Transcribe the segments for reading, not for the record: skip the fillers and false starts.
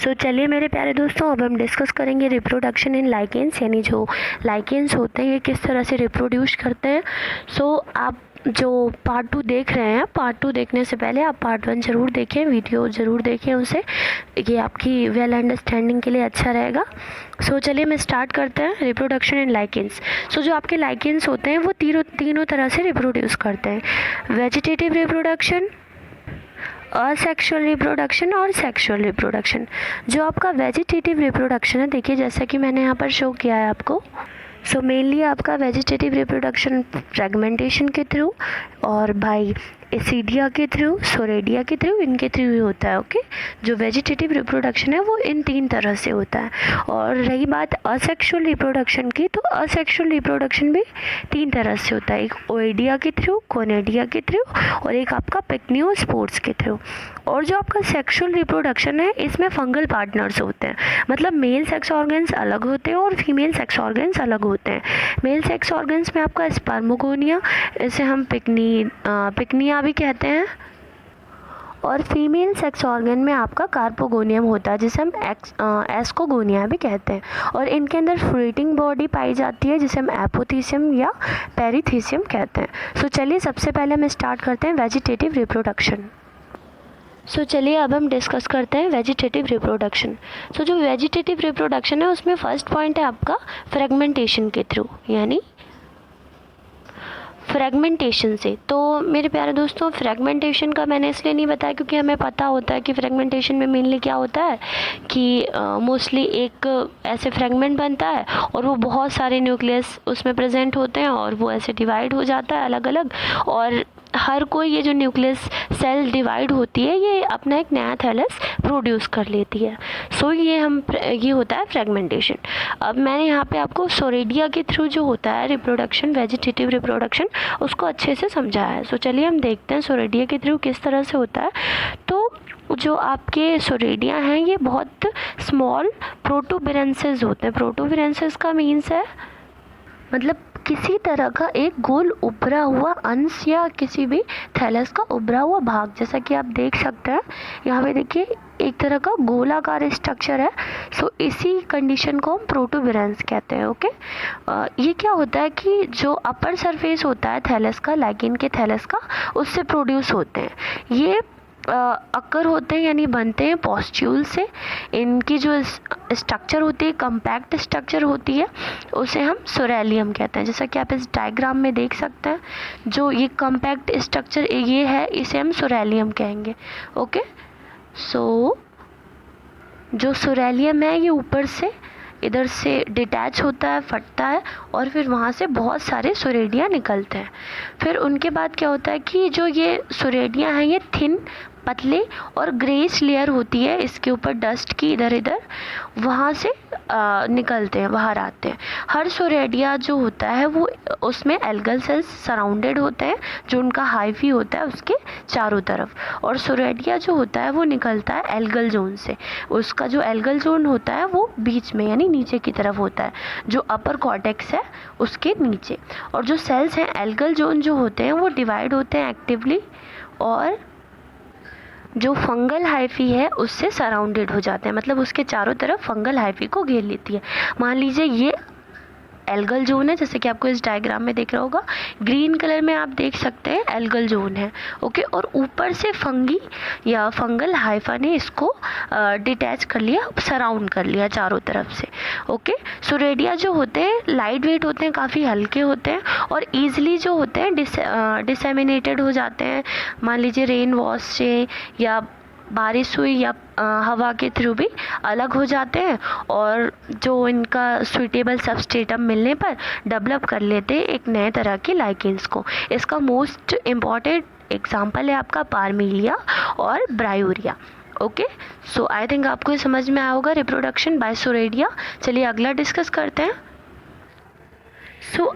सो चलिए मेरे प्यारे दोस्तों, अब हम डिस्कस करेंगे रिप्रोडक्शन इन लाइकेंस, यानी जो लाइकेंस होते हैं ये किस तरह से रिप्रोड्यूस करते हैं। सो आप जो पार्ट 2 देख रहे हैं, पार्ट 2 देखने से पहले आप पार्ट 1 ज़रूर देखें, वीडियो ज़रूर देखें उसे, ये आपकी वेल अंडरस्टैंडिंग के लिए अच्छा रहेगा। सो चलिए मैं स्टार्ट करते हैं रिप्रोडक्शन इन लाइकेंस। सो जो आपके लाइकेंस होते हैं वो तीनों तरह से रिप्रोड्यूस करते हैं, वेजिटेटिव रिप्रोडक्शन, असेक्सुअल रिप्रोडक्शन और सेक्सुअल रिप्रोडक्शन। जो आपका वेजिटेटिव रिप्रोडक्शन है, देखिए जैसा कि मैंने यहाँ पर शो किया है आपको, सो मेनली आपका वेजिटेटिव रिप्रोडक्शन फ्रेगमेंटेशन के थ्रू और बाय एसिडिया के थ्रू, सोरेडिया के थ्रू, इनके थ्रू ही होता है। ओके, जो वेजिटेटिव रिप्रोडक्शन है वो इन 3 तरह से होता है। और रही बात असेक्सुअल रिप्रोडक्शन की, तो असेक्सुअल रिप्रोडक्शन भी 3 तरह से होता है, एक ओएडिया के थ्रू, कोनेडिया के थ्रू और एक आपका पेक्नियोस्पोर्स के थ्रू। और जो आपका सेक्सुअल रिप्रोडक्शन है इसमें फंगल पार्टनर्स होते हैं, मतलब मेल सेक्स ऑर्गन्स अलग होते हैं और फीमेल सेक्स ऑर्गन्स अलग होते हैं। मेल सेक्स ऑर्गन्स में आपका स्पर्मोगोनिया, इसे हम पिकनिया भी कहते हैं, और फीमेल सेक्स ऑर्गन में आपका कार्पोगोनियम होता है जिसे हम एस्कोगोनिया भी कहते हैं। और इनके अंदर फ्रूटिंग बॉडी पाई जाती है जिसे हम एपोथीसियम या पेरीथीसियम कहते हैं। सो चलिए सबसे पहले हम स्टार्ट करते हैं वेजिटेटिव रिप्रोडक्शन। सो चलिए अब हम डिस्कस करते हैं वेजिटेटिव रिप्रोडक्शन। सो जो वेजिटेटिव रिप्रोडक्शन है उसमें फर्स्ट पॉइंट है आपका फ्रेगमेंटेशन के थ्रू, यानी फ्रेगमेंटेशन से। तो मेरे प्यारे दोस्तों, फ्रेगमेंटेशन का मैंने इसलिए नहीं बताया क्योंकि हमें पता होता है कि फ्रेगमेंटेशन में मेनली क्या होता है कि मोस्टली एक ऐसे फ्रेगमेंट बनता है और वो बहुत सारे न्यूक्लियस उसमें प्रेजेंट होते हैं और वो ऐसे डिवाइड हो जाता है अलग अलग, और हर कोई ये जो न्यूक्लियस सेल डिवाइड होती है ये अपना एक नया थैलस प्रोड्यूस कर लेती है। सो ये होता है फ्रेगमेंटेशन। अब मैंने यहाँ पे आपको सोरेडिया के थ्रू जो होता है रिप्रोडक्शन, वेजिटेटिव रिप्रोडक्शन, उसको अच्छे से समझाया है। सो चलिए हम देखते हैं सोरेडिया के थ्रू किस तरह से होता है। तो जो आपके सोरेडिया हैं ये बहुत स्मॉल प्रोटोबिरेंसेस होते हैं। प्रोटोबिरेंसेस का मीन्स है मतलब किसी तरह का एक गोल उभरा हुआ अंश या किसी भी थैलस का उभरा हुआ भाग, जैसा कि आप देख सकते हैं यहाँ पे देखिए एक तरह का गोलाकार स्ट्रक्चर है। सो इसी कंडीशन को हम प्रोटोबिरेंस कहते हैं। ओके, ये क्या होता है कि जो अपर सरफेस होता है थैलस का, लाइकेन के थैलस का, उससे प्रोड्यूस होते हैं। ये अक्कर होते हैं यानी बनते हैं पॉस्ट्यूल से। इनकी जो स्ट्रक्चर होती है, कम्पैक्ट स्ट्रक्चर होती है, उसे हम सोरेलियम कहते हैं। जैसा कि आप इस डायग्राम में देख सकते हैं, जो ये कम्पैक्ट स्ट्रक्चर ये है इसे हम सोरेलियम कहेंगे। ओके, सो जो सोरेलियम है ये ऊपर से इधर से डिटैच होता है, फटता है और फिर वहाँ से बहुत सारे सोरेडिया निकलते हैं। फिर उनके बाद क्या होता है कि जो ये सोरेडिया हैं ये थिन, पतले और ग्रेस लेयर होती है इसके ऊपर डस्ट की, इधर इधर वहाँ से निकलते हैं, बाहर आते हैं। हर सोरेडिया जो होता है वो उसमें एल्गल सेल्स सराउंडेड होते हैं, जो उनका हाइफी होता है उसके चारों तरफ। और सोरेडिया जो होता है वो निकलता है एल्गल जोन से। उसका जो एल्गल जोन होता है वो बीच में यानी नीचे की तरफ होता है, जो अपर कॉर्टेक्स है उसके नीचे। और जो सेल्स हैं एल्गल जोन जो होते हैं वो डिवाइड होते हैं एक्टिवली और जो फंगल हाइफी है उससे सराउंडेड हो जाते हैं, मतलब उसके चारों तरफ फंगल हाइफी को घेर लेती है। मान लीजिए ये एल्गल जोन है, जैसे कि आपको इस डायग्राम में दिख रहा होगा, ग्रीन कलर में आप देख सकते हैं एल्गल जोन है। ओके, और ऊपर से फंगी या फंगल हाइफा ने इसको डिटैच कर लिया, सराउंड कर लिया चारों तरफ से। ओके, सोरेडिया जो होते हैं लाइट वेट होते हैं, काफ़ी हल्के होते हैं और ईजिली जो होते हैं डिसेमिनेटेड हो जाते हैं। मान लीजिए रेन वॉश से या बारिश हुई या हवा के थ्रू भी अलग हो जाते हैं और जो इनका सुइटेबल सबस्ट्रेटम मिलने पर डेवलप कर लेते हैं एक नए तरह की लाइकेंस को। इसका मोस्ट इम्पॉर्टेंट एग्जांपल है आपका पार्मेलिया और ब्रायोरिया। ओके, सो आई थिंक आपको ये समझ में आया होगा रिप्रोडक्शन बाय सोरेडिया। चलिए अगला डिस्कस करते हैं।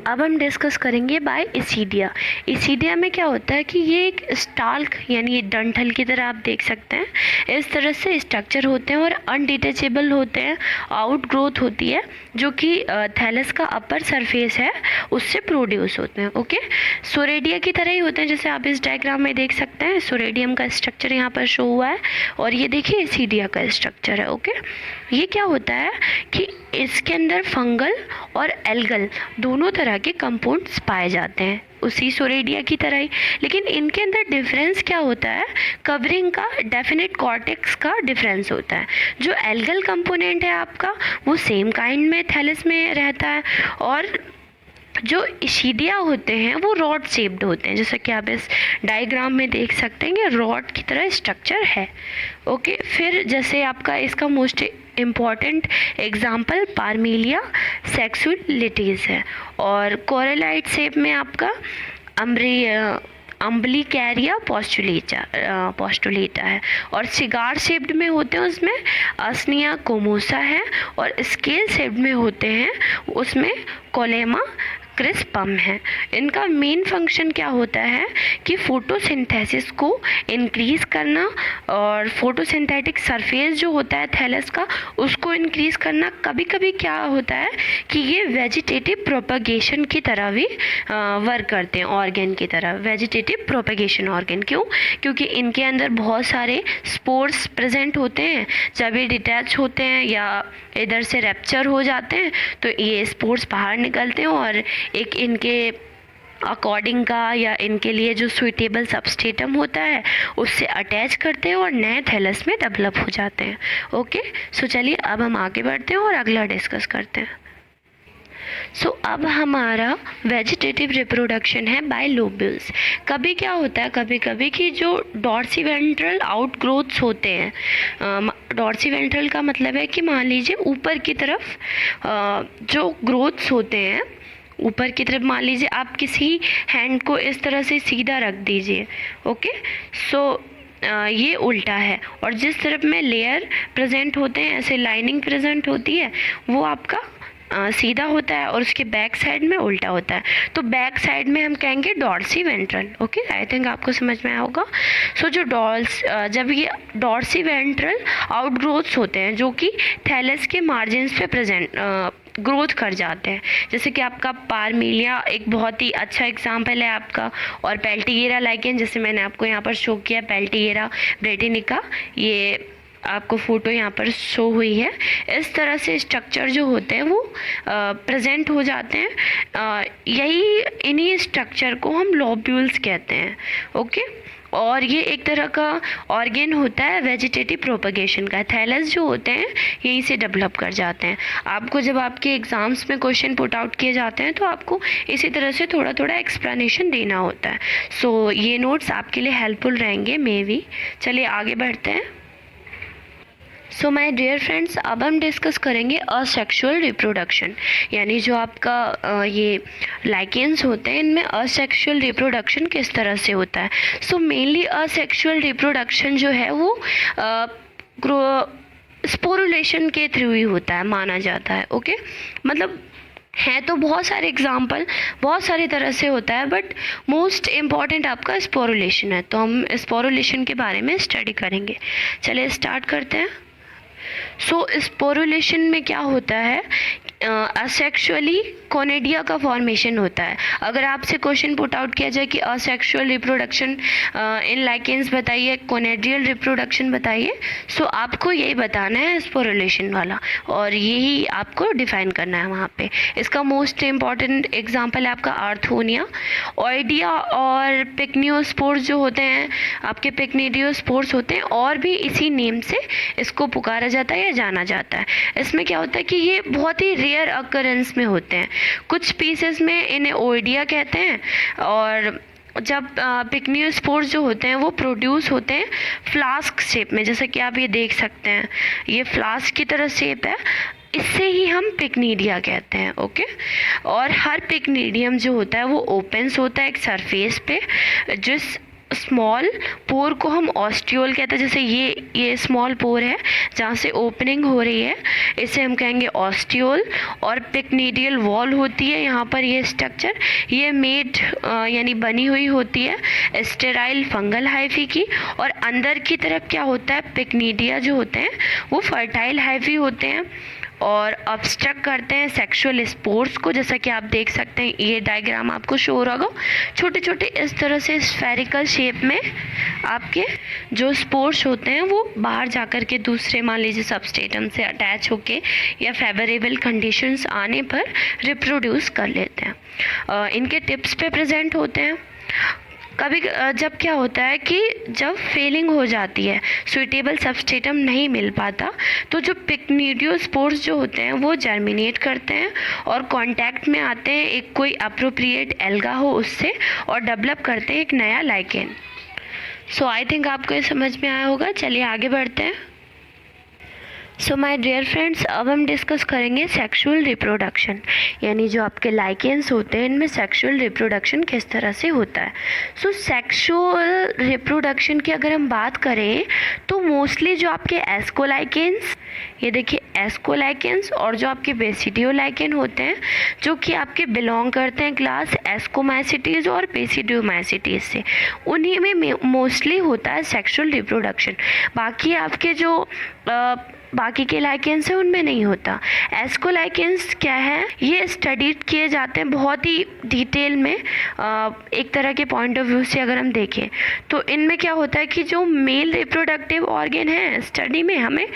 अब हम डिस्कस करेंगे बाय इसीडिया। इसीडिया में क्या होता है कि ये एक स्टाल्क यानी डंठल की तरह आप देख सकते हैं, इस तरह से स्ट्रक्चर होते हैं और अनडिटेचेबल होते हैं। आउट ग्रोथ होती है जो कि थैलस का अपर सरफेस है उससे प्रोड्यूस होते हैं। ओके, सोरेडिया की तरह ही होते हैं, जैसे आप इस डायग्राम में देख सकते हैं। सोरेडियम का स्ट्रक्चर यहाँ पर शो हुआ है और ये देखिए इसीडिया का स्ट्रक्चर है। ओके, ये क्या होता है कि इसके अंदर फंगल और एल्गल दोनों तरह के कंपाउंड्स पाए जाते हैं, उसी सोरेडिया की तरह ही। लेकिन इनके अंदर डिफरेंस क्या होता है, कवरिंग का, डेफिनेट कॉर्टेक्स का डिफरेंस होता है। जो एल्गल कंपोनेंट है आपका वो सेम काइंड में थैलस में रहता है, और जो इसीडिया होते हैं वो रॉड शेप्ड होते हैं, जैसा कि आप इस डायग्राम में देख सकते हैं कि रॉड की तरह स्ट्रक्चर है। ओके, फिर जैसे आपका इसका मोस्ट इम्पॉर्टेंट एग्जाम्पल पार्मेलिया सेक्सुलिटीज़ है, और कोरेलाइट शेप में आपका अम्बलिकैरिया पोस्टुलेटा है, और सिगार शेप्ड में होते हैं उसमें असनिया कोमोसा है, और स्केल शेप्ड में होते हैं उसमें कोलेमा क्रिस्पम है। इनका मेन फंक्शन क्या होता है कि फोटोसिंथेसिस को इंक्रीज़ करना, और फोटोसिंथेटिक सरफेस जो होता है थैलस का उसको इंक्रीज़ करना। कभी कभी क्या होता है कि ये वेजिटेटिव प्रोपगेशन की तरह भी वर्क करते हैं, ऑर्गेन की तरह। वेजिटेटिव प्रोपगेशन ऑर्गेन क्यों? क्योंकि इनके अंदर बहुत सारे स्पोर्स प्रेजेंट होते हैं। जब ये डिटैच होते हैं या इधर से रैप्चर हो जाते हैं तो ये स्पोर्स बाहर निकलते हैं और एक इनके अकॉर्डिंग का या इनके लिए जो सुइटेबल सबस्ट्रेटम होता है उससे अटैच करते हैं और नए थैलस में डेवलप हो जाते हैं। ओके, सो चलिए अब हम आगे बढ़ते हैं और अगला डिस्कस करते हैं। अब हमारा वेजिटेटिव रिप्रोडक्शन है बाय लोब्यूल्स। कभी क्या होता है, कभी कभी कि जो डॉर्सीवेंट्रल आउटग्रोथ्स होते हैं, डॉर्सीवेंट्रल का मतलब है कि मान लीजिए ऊपर की तरफ जो ग्रोथ्स होते हैं, ऊपर की तरफ मान लीजिए आप किसी हैंड को इस तरह से सीधा रख दीजिए। ओके, ये उल्टा है, और जिस तरफ में लेयर प्रेजेंट होते हैं, ऐसे लाइनिंग प्रेजेंट होती है, वो आपका सीधा होता है और उसके बैक साइड में उल्टा होता है। तो बैक साइड में हम कहेंगे dorsiventral. Okay, I think आपको समझ में आया होगा। जब ये डॉर्सी वेंट्रल आउटग्रोथ्स होते हैं जो कि थैलस के मार्जिन्स पे प्रेजेंट ग्रोथ कर जाते हैं, जैसे कि आपका पार्मेलिया एक बहुत ही अच्छा एग्जाम्पल है आपका, और पेल्टिगेरा लाइकेन जैसे मैंने आपको यहाँ पर शो किया, पेल्टिगेरा ब्रेटिनिका, ये आपको फ़ोटो यहाँ पर शो हुई है। इस तरह से स्ट्रक्चर जो होते हैं वो प्रेजेंट हो जाते हैं। इन्हीं स्ट्रक्चर को हम लोब्यूल्स कहते हैं। ओके, और ये एक तरह का ऑर्गेन होता है वेजिटेटिव प्रोपगेशन का। थैलस जो होते हैं यहीं से डेवलप कर जाते हैं। आपको जब आपके एग्ज़ाम्स में क्वेश्चन पुट आउट किए जाते हैं तो आपको इसी तरह से थोड़ा थोड़ा एक्सप्लेनेशन देना होता है। ये नोट्स आपके लिए हेल्पफुल रहेंगे मे बी। चलिए आगे बढ़ते हैं। माय डियर फ्रेंड्स, अब हम डिस्कस करेंगे असेक्सुअल रिप्रोडक्शन, यानी जो आपका ये लाइकेंस होते हैं इनमें असेक्सुअल रिप्रोडक्शन किस तरह से होता है। मेनली असेक्सुअल रिप्रोडक्शन जो है वो स्पोरुलेशन के थ्रू ही होता है, माना जाता है। ओके, मतलब है तो बहुत सारे एग्जाम्पल, बहुत सारी तरह से होता है, बट मोस्ट इम्पॉर्टेंट आपका स्पोरुलेशन है। तो हम स्पोरुलेशन के बारे में स्टडी करेंगे। चलिए स्टार्ट करते हैं। स्पोरुलेशन में क्या होता है, असेक्सुअली कोनेडिया का फॉर्मेशन होता है। अगर आपसे क्वेश्चन पुट आउट किया जाए कि असेक्सुअल रिप्रोडक्शन इन लाइकेंस बताइए, कोनेड्रियल रिप्रोडक्शन बताइए, आपको यही बताना है स्पोरुलेशन वाला, और यही आपको डिफाइन करना है वहाँ पे। इसका मोस्ट इम्पॉर्टेंट एग्जांपल है आपका आर्थोनिया, ऑइडिया और पिक्नियोस्पोर्स जो होते हैं आपके, पिक्निडियोस्पोर्स होते हैं, और भी इसी नेम से इसको पुकारा जाता है या जाना जाता है। इसमें क्या होता है कि ये बहुत ही रेयर अकरेंस में होते हैं। कुछ स्पीसीज में इन्हें ओइडिया कहते हैं, और जब पिक्नियोस्पोर्स जो होते हैं वो प्रोड्यूस होते हैं फ्लास्क शेप में, जैसे कि आप ये देख सकते हैं, ये फ्लास्क की तरह शेप है, इससे ही हम पिक्नीडिया कहते हैं। ओके, और हर पिक्नीडियम जो होता है वो ओपन्स होता है एक सरफेस पे, जिस स्मॉल पोर को हम ऑस्टियोल कहते हैं। जैसे ये स्मॉल पोर है जहाँ से ओपनिंग हो रही है, इसे हम कहेंगे ऑस्टियोल। और पिक्नीडियल वॉल होती है यहाँ पर, ये स्ट्रक्चर ये मेड यानी बनी हुई होती है स्टेराइल फंगल हाइफी की। और अंदर की तरफ क्या होता है, पिक्नीडिया जो होते हैं वो फर्टाइल हाइफी होते हैं और ऑब्स्ट्रक्ट करते हैं सेक्सुअल स्पोर्स को। जैसा कि आप देख सकते हैं, ये डायग्राम आपको शो हो रहा होगा, छोटे छोटे इस तरह से स्फेरिकल शेप में आपके जो स्पोर्स होते हैं वो बाहर जाकर के दूसरे मान लीजिए सबस्टेटम से अटैच होके या फेवरेबल कंडीशंस आने पर रिप्रोड्यूस कर लेते हैं। इनके टिप्स पे प्रेजेंट होते हैं। कभी जब क्या होता है कि जब फेलिंग हो जाती है, सुइटेबल सबस्टेटम नहीं मिल पाता, तो जो पिक्निडियोस्पोर्स जो होते हैं वो जर्मिनेट करते हैं और कांटेक्ट में आते हैं एक कोई अप्रोप्रिएट एल्गा हो उससे और डेवलप करते हैं एक नया लाइकेन। सो आई थिंक आपको ये समझ में आया होगा। चलिए आगे बढ़ते हैं। सो माय डियर फ्रेंड्स, अब हम डिस्कस करेंगे सेक्सुअल रिप्रोडक्शन, यानी जो आपके लाइकेंस होते हैं इनमें सेक्सुअल रिप्रोडक्शन किस तरह से होता है। सो सेक्सुअल रिप्रोडक्शन की अगर हम बात करें तो मोस्टली जो आपके एस्कोलाइकेंस, ये देखिए एस्कोलाइकेंस, और जो आपके बेसिडियोलाइकेन होते हैं जो कि आपके बिलोंग करते हैं क्लास एस्कोमाइसिटीज़ और बेसिडियोमाइसिटीज़ से, उन्हीं में मोस्टली होता है सेक्सुअल रिप्रोडक्शन। बाकी आपके जो बाकी के लाइकेंस हैं उनमें नहीं होता। एस्कोलाइकेंस क्या है, ये स्टडी किए जाते हैं बहुत ही डिटेल में। एक तरह के पॉइंट ऑफ व्यू से अगर हम देखें तो इनमें क्या होता है कि जो मेल रिप्रोडक्टिव ऑर्गन है स्टडी में हमें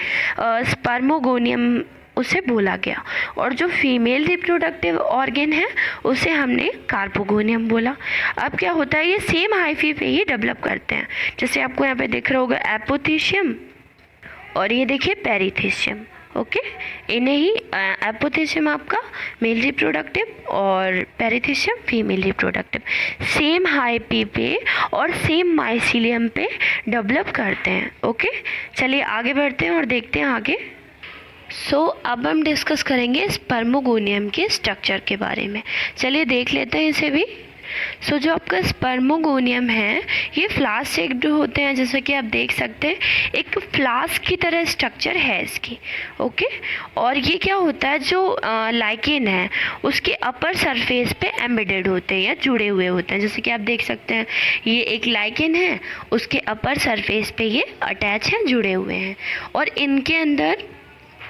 स्पर्मोगोनियम उसे बोला गया, और जो फीमेल रिप्रोडक्टिव ऑर्गन है उसे हमने कार्पोगोनियम बोला। अब क्या होता है, ये सेम हाइफी पे ही डेवलप करते हैं। जैसे आपको यहाँ पे दिख रहा होगा एपोथीशियम और ये देखिए पेरिथीशियम। ओके, इन्हें ही एपोथीशियम आपका मेल रिप्रोडक्टिव और पेरिथीशियम फीमेल रिप्रोडक्टिव सेम हाइपी पे और सेम माइसीलियम पे डेवलप करते हैं। ओके, चलिए आगे बढ़ते हैं और देखते हैं आगे। अब हम डिस्कस करेंगे स्पर्मोगोनियम के स्ट्रक्चर के बारे में। चलिए देख लेते हैं इसे भी। जो आपका स्पर्मोगोनियम है ये फ्लास्क शेप्ड होते हैं, जैसा कि आप देख सकते हैं एक फ्लास्क की तरह स्ट्रक्चर है इसकी। ओके, और ये क्या होता है, जो लाइकेन है उसके अपर सरफेस पे एम्बेडेड होते हैं या जुड़े हुए होते हैं। जैसे कि आप देख सकते हैं ये एक लाइकेन है, उसके अपर सरफेस पे ये अटैच हैं, जुड़े हुए हैं, और इनके अंदर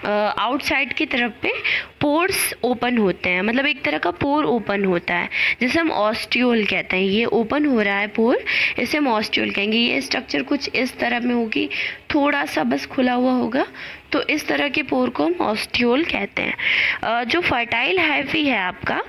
आउटसाइड की तरफ पे पोर्स ओपन होते हैं, मतलब एक तरह का पोर ओपन होता है जिसे हम ऑस्टियोल कहते हैं। ये ओपन हो रहा है पोर, इसे हम ऑस्टियोल कहेंगे। ये स्ट्रक्चर कुछ इस तरह में होगी, थोड़ा सा बस खुला हुआ होगा, तो इस तरह के पोर को हम ऑस्टियोल कहते हैं। जो फर्टाइल हाइफी है आपका,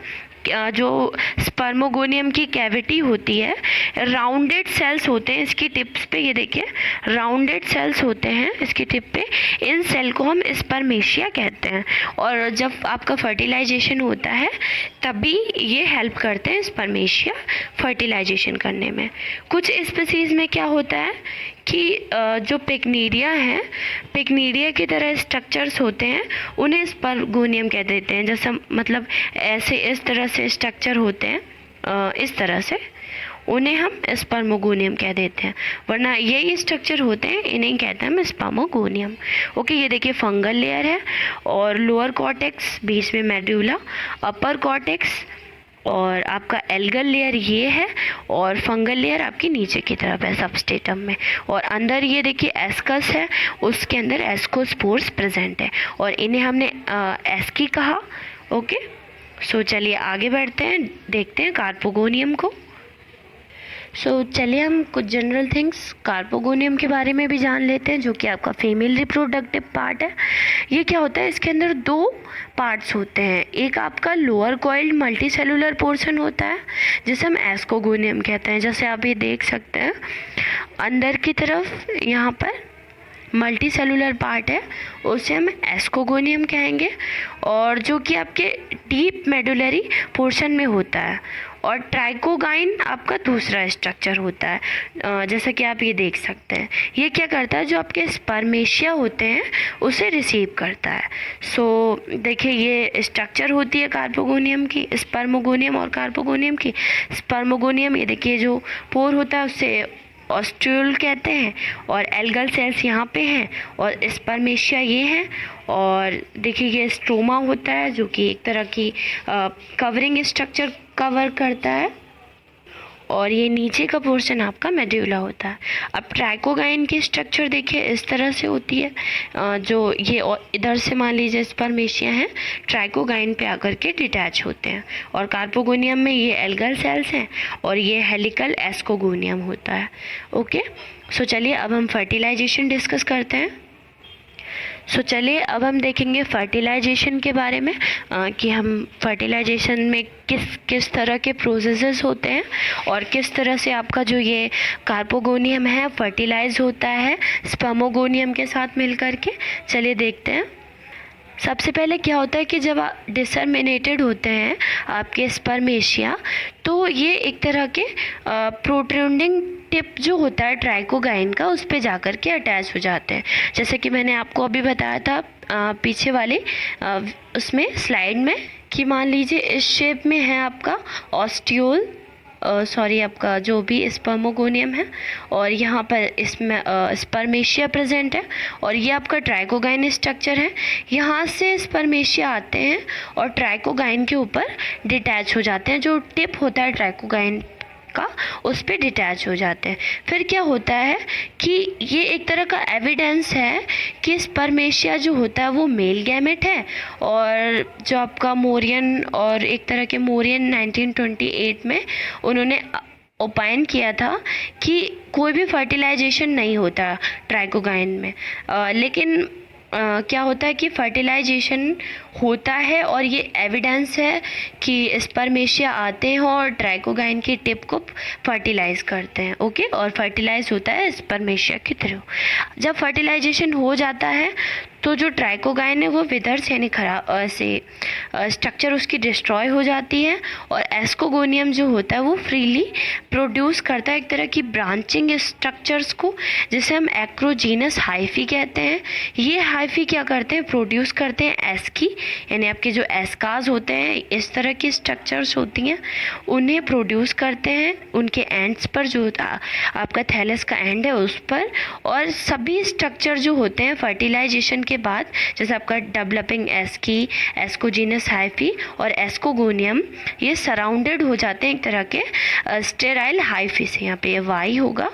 जो स्पर्मोगोनियम की कैविटी होती है, राउंडेड सेल्स होते हैं इसकी टिप्स पे। ये देखिए राउंडेड सेल्स होते हैं इसकी टिप पे। इन सेल को हम स्पर्मेशिया कहते हैं, और जब आपका फर्टिलाइजेशन होता है तभी ये हेल्प करते हैं स्पर्मेशिया फर्टिलाइजेशन करने में। कुछ स्पीसीज में क्या होता है कि जो पिक्नीडिया हैं, पिक्नीडिया की तरह स्ट्रक्चर्स होते हैं, उन्हें स्पर्मोगोनियम कह देते हैं। जैसे मतलब ऐसे इस तरह से स्ट्रक्चर होते हैं, इस तरह से, उन्हें हम स्पर्मोगोनियम कह देते हैं। वरना यही स्ट्रक्चर होते हैं, इन्हें कहते हैं हम स्पर्मोगोनियम। ओके, ये देखिए फंगल लेयर है और लोअर कॉर्टेक्स, बीच में मेड्यूला, अपर कॉर्टेक्स और आपका एल्गल लेयर ये है, और फंगल लेयर आपकी नीचे की तरफ है सबस्टेटम में, और अंदर ये देखिए एस्कस है, उसके अंदर एस्कोस्पोर्स प्रेजेंट है, और इन्हें हमने एस्की कहा। ओके, चलिए आगे बढ़ते हैं, देखते हैं कार्पोगोनियम को। चलिए हम कुछ जनरल थिंग्स कार्पोगोनियम के बारे में भी जान लेते हैं, जो कि आपका फीमेल रिप्रोडक्टिव पार्ट है। ये क्या होता है, इसके अंदर दो पार्ट्स होते हैं। एक आपका lower coiled multi cellular portion होता है जिसे हम एस्कोगोनियम कहते हैं। जैसे आप ये देख सकते हैं अंदर की तरफ यहाँ पर मल्टी सेलुलर पार्ट है, उसे हम एस्कोगोनियम कहेंगे, और जो कि आपके डीप मेडुलरी पोर्शन में होता है। और ट्राइकोगाइन आपका दूसरा स्ट्रक्चर होता है, जैसा कि आप ये देख सकते हैं। ये क्या करता है, जो आपके स्पर्मेशिया होते हैं उसे रिसीव करता है। देखिए ये स्ट्रक्चर होती है कार्पोगोनियम की, स्पर्मोगोनियम और कार्पोगोनियम की। स्पर्मोगोनियम ये देखिए जो पोर होता है उससे ऑस्ट्रियोल कहते हैं, और एल्गल सेल्स यहाँ पे हैं, और स्पर्मेशिया ये हैं। और देखिए ये स्ट्रोमा होता है जो कि एक तरह की कवरिंग स्ट्रक्चर कवर करता है, और ये नीचे का पोर्शन आपका मेड्यूला होता है। अब ट्राइकोगाइन की स्ट्रक्चर देखिए इस तरह से होती है, जो ये इधर से मान लीजिए स्पर्मेशिया हैं, ट्राइकोगाइन पे आकर के डिटैच होते हैं, और कार्पोगोनियम में ये एल्गल सेल्स हैं, और ये हेलिकल एस्कोगोनियम होता है। ओके, सो चलिए अब हम फर्टिलाइजेशन डिस्कस करते हैं। सो चलिए अब हम देखेंगे फर्टिलाइजेशन के बारे में, कि हम फर्टिलाइजेशन में किस किस तरह के प्रोसेसेस होते हैं, और किस तरह से आपका जो ये कार्पोगोनियम है फर्टिलाइज होता है स्पर्मोगोनियम के साथ मिलकर के। चलिए देखते हैं। सबसे पहले क्या होता है कि जब डिसर्मिनेटेड होते हैं आपके स्पर्मेशिया, तो ये एक तरह के प्रोट्रूडिंग टिप जो होता है ट्राइकोगाइन का उस पे जाकर के अटैच हो जाते हैं। जैसे कि मैंने आपको अभी बताया था पीछे वाले उसमें स्लाइड में, कि मान लीजिए इस शेप में है आपका ऑस्टियोल, आपका जो भी स्पर्मोगोनियम है, और यहाँ पर इसमें स्पर्मेशिया प्रेजेंट है, और ये आपका ट्राइकोगाइन स्ट्रक्चर है। यहाँ से स्पर्मेशिया आते हैं और ट्राइकोगाइन के ऊपर डिटैच हो जाते हैं, जो टिप होता है ट्राइकोगाइन का उस पे डिटैच हो जाते हैं। फिर क्या होता है कि ये एक तरह का एविडेंस है कि स्पर्मेशिया जो होता है वो मेल गैमेट है, और जो आपका मोरियन, और एक तरह के मोरियन 1928 में उन्होंने ओपाइन किया था कि कोई भी फर्टिलाइजेशन नहीं होता ट्राइकोगाइन में, लेकिन क्या होता है कि फर्टिलाइजेशन होता है, और ये एविडेंस है कि स्पर्मेशिया आते हैं और ट्राइकोगाइन की टिप को फर्टिलाइज करते हैं। ओके, और फर्टिलाइज होता है स्पर्मेशिया के थ्रू। जब फर्टिलाइजेशन हो जाता है तो जो ट्राइकोगाइन है वो विदर्स यानी खराब से स्ट्रक्चर उसकी डिस्ट्रॉय हो जाती है, और एस्कोगोनियम जो होता है वो फ्रीली प्रोड्यूस करता है एक तरह की ब्रांचिंग स्ट्रक्चर्स को, जिसे हम एक्रोजीनस हाइफी कहते हैं। ये हाइफी क्या करते हैं, प्रोड्यूस करते हैं एस्की, यानी आपके जो एस्काज होते हैं इस तरह की स्ट्रक्चर्स होती हैं उन्हें प्रोड्यूस करते हैं उनके एंड्स पर, जो आपका थैलस का एंड है उस पर। और सभी स्ट्रक्चर जो होते हैं फर्टिलाइजेशन के बाद, जैसे आपका डेवलपिंग एस्की, एस्कोजीनस हाइफी और एस्कोगोनियम, ये सराउंडेड हो जाते हैं एक तरह के स्टेराइल हाइफी से। यहाँ पे ये वाई होगा,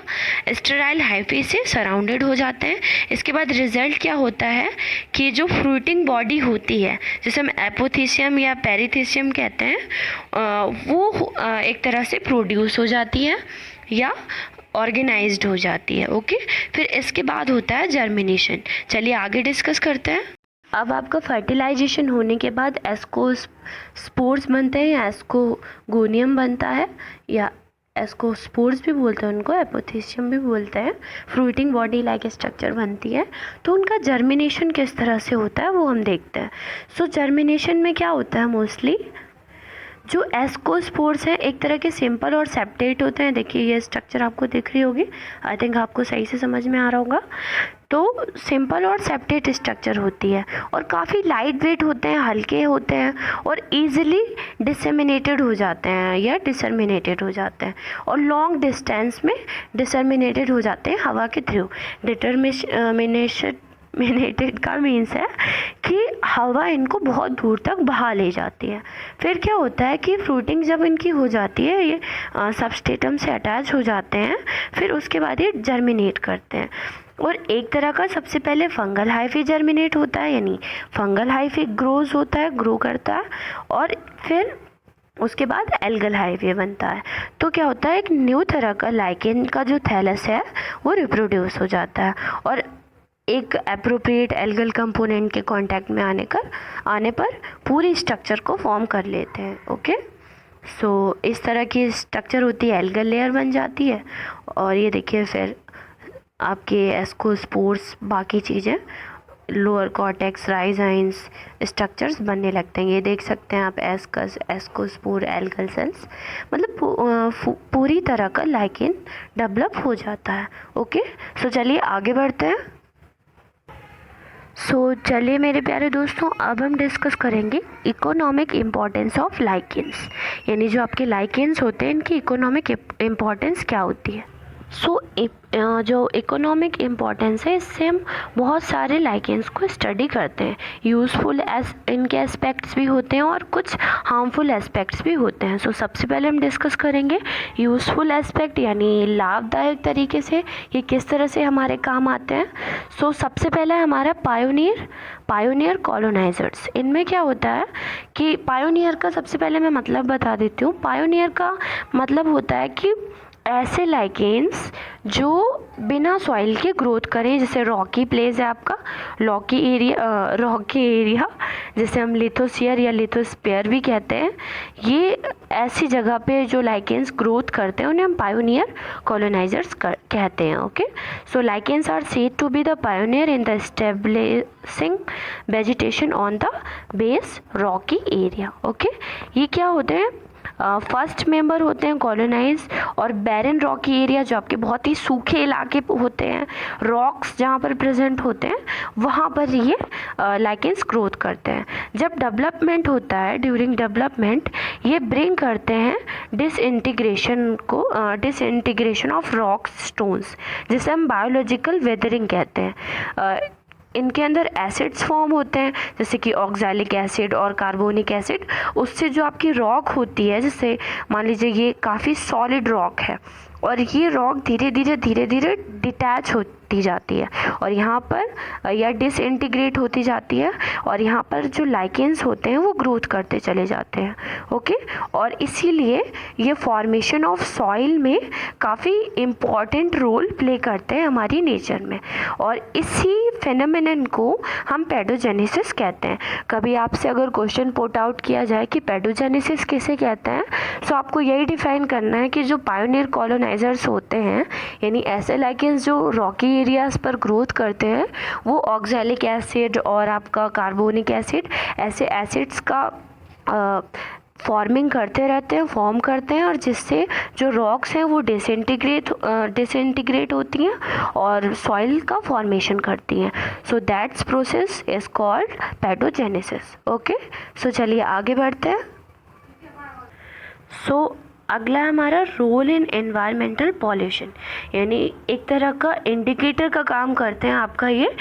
स्टेराइल हाइफी से सराउंडेड हो जाते हैं। इसके बाद रिजल्ट क्या होता है कि जो फ्रूटिंग बॉडी होती है, जिसे हम एपोथीसियम या पेरिथीसियम कहते हैं, वो एक तरह से प्रोड्यूस हो जाती है या ऑर्गेनाइज्ड हो जाती है। ओके, फिर इसके बाद होता है जर्मिनेशन। चलिए आगे डिस्कस करते हैं। अब आपका फर्टिलाइजेशन होने के बाद एस्कोस्पोर्स बनते हैं या एस्कोगोनियम बनता है, या एस्कोस्पोर्स भी बोलते हैं उनको, एपोथीसियम भी बोलते हैं। फ्रूटिंग बॉडी लाइक स्ट्रक्चर बनती है। तो उनका जर्मिनेशन किस तरह से होता है वो हम देखते हैं। सो जर्मिनेशन में क्या होता है, मोस्टली जो एस्कोस्पोर्स हैं एक तरह के सिंपल और सेप्टेट होते हैं। देखिए ये स्ट्रक्चर आपको दिख रही होगी, आई थिंक आपको सही से समझ में आ रहा होगा। तो सिंपल और सेप्टेट स्ट्रक्चर होती है, और काफ़ी लाइट वेट होते हैं, हल्के होते हैं, और ईजिली डिसेमिनेटेड हो जाते हैं या डिसर्मिनेटेड हो जाते हैं, और लॉन्ग डिस्टेंस में डिसर्मिनेटेड हो जाते हैं हवा के थ्रू। डिटर्मिनेटेड का मीन्स है कि हवा इनको बहुत दूर तक बहा ले जाती है। फिर क्या होता है कि फ्रूटिंग जब इनकी हो जाती है, ये सबस्टेटम से अटैच हो जाते हैं, फिर उसके बाद ये जर्मिनेट करते हैं। और एक तरह का सबसे पहले फंगल हाइफी जर्मिनेट होता है, यानी फंगल हाइफी ग्रोज होता है, ग्रो करता है, और फिर उसके बाद एल्गल हाइफी बनता है। तो क्या होता है, एक न्यू तरह का लाइकेन का जो थैलस है वो रिप्रोड्यूस हो जाता है, और एक एप्रोप्रिएट एल्गल कंपोनेंट के कांटेक्ट में आने पर पूरी स्ट्रक्चर को फॉर्म कर लेते हैं। ओके, सो इस तरह की स्ट्रक्चर होती है, एल्गल लेयर बन जाती है। और ये देखिए फिर आपके एस्कोस्पोर्स, बाकी चीज़ें, लोअर कॉर्टेक्स, राइजाइन्स स्ट्रक्चर्स बनने लगते हैं। ये देख सकते हैं आप, एस्कस, एस्कोस्पोर, एल्गल सेल्स, मतलब पूरी तरह का लाइकेन डेवलप हो जाता है। ओके, सो चलिए आगे बढ़ते हैं। चलिए मेरे प्यारे दोस्तों, अब हम डिस्कस करेंगे इकोनॉमिक इम्पॉर्टेंस ऑफ लाइकेन्स, यानी जो आपके लाइकेन्स होते हैं इनकी इकोनॉमिक इम्पॉर्टेंस क्या होती है। सो जो इकोनॉमिक इम्पोर्टेंस है, इससे हम बहुत सारे लाइकेंस को स्टडी करते हैं। यूज़फुल इनके एस्पेक्ट्स भी होते हैं और कुछ हार्मफुल एस्पेक्ट्स भी होते हैं। सो सबसे पहले हम डिस्कस करेंगे यूज़फुल एस्पेक्ट, यानी लाभदायक तरीके से ये किस तरह से हमारे काम आते हैं। सो सबसे पहला है हमारा पायोनियर कॉलोनाइजर्स। इनमें क्या होता है कि पायोनियर का सबसे पहले मैं मतलब बता देती हूँ। पायोनियर का मतलब होता है कि ऐसे लाइकेंस जो बिना सॉइल के ग्रोथ करें, जैसे रॉकी प्लेस है आपका, रॉकी एरिया जिसे हम लिथोस्फीयर या लिथोस्फीयर भी कहते हैं, ये ऐसी जगह पे जो लाइकेंस ग्रोथ करते हैं उन्हें हम पायोनियर कॉलोनाइजर्स कहते हैं। Okay, so lichens are said to be the pioneer in the establishing vegetation on the base rocky area. Okay, ये क्या होते हैं, फर्स्ट मेंबर होते हैं कॉलोनाइज, और बैरन रॉकी एरिया जो आपके बहुत ही सूखे इलाके होते हैं, रॉक्स जहाँ पर प्रेजेंट होते हैं, वहाँ पर ये लाइकेंस ग्रोथ करते हैं। जब डेवलपमेंट होता है, ड्यूरिंग डेवलपमेंट ये ब्रिंग करते हैं डिसइंटीग्रेशन ऑफ रॉक स्टोन्स, जिसे हम बायोलॉजिकल वेदरिंग कहते हैं। इनके अंदर एसिड्स फॉर्म होते हैं, जैसे कि ऑक्सैलिक एसिड और कार्बोनिक एसिड। उससे जो आपकी रॉक होती है, जैसे मान लीजिए ये काफ़ी सॉलिड रॉक है और ये रॉक धीरे धीरे डिटैच होती जाती है और यहाँ पर या डिसइंटीग्रेट होती जाती है, और यहाँ पर जो लाइकेंस होते हैं वो ग्रोथ करते चले जाते हैं। ओके, और इसीलिए ये फॉर्मेशन ऑफ सॉइल में काफ़ी इम्पॉर्टेंट रोल प्ले करते हैं हमारी नेचर में, और इसी फेनोमेनन को हम पेडोजेनेसिस कहते हैं। कभी आपसे अगर क्वेश्चन पुट आउट किया जाए कि पेडोजेनेसिस किसे कहते हैं, तो आपको यही डिफाइन करना है कि जो पायोनियर कॉलोनाइजर्स होते हैं, यानी ऐसे लाइकेंस जो रॉकी एरियाज पर ग्रोथ करते हैं, वो ऑक्सैलिक एसिड और आपका कार्बोनिक एसिड, ऐसे एसिड्स का फॉर्म करते हैं, और जिससे जो रॉक्स हैं वो डिसइंटीग्रेट होती हैं और सॉइल का फॉर्मेशन करती हैं। So that's process is called pedogenesis. Okay, so चलिए आगे बढ़ते हैं। सो अगला हमारा रोल इन एनवायरमेंटल पॉल्यूशन, यानी एक तरह का इंडिकेटर का काम करते हैं आपका ये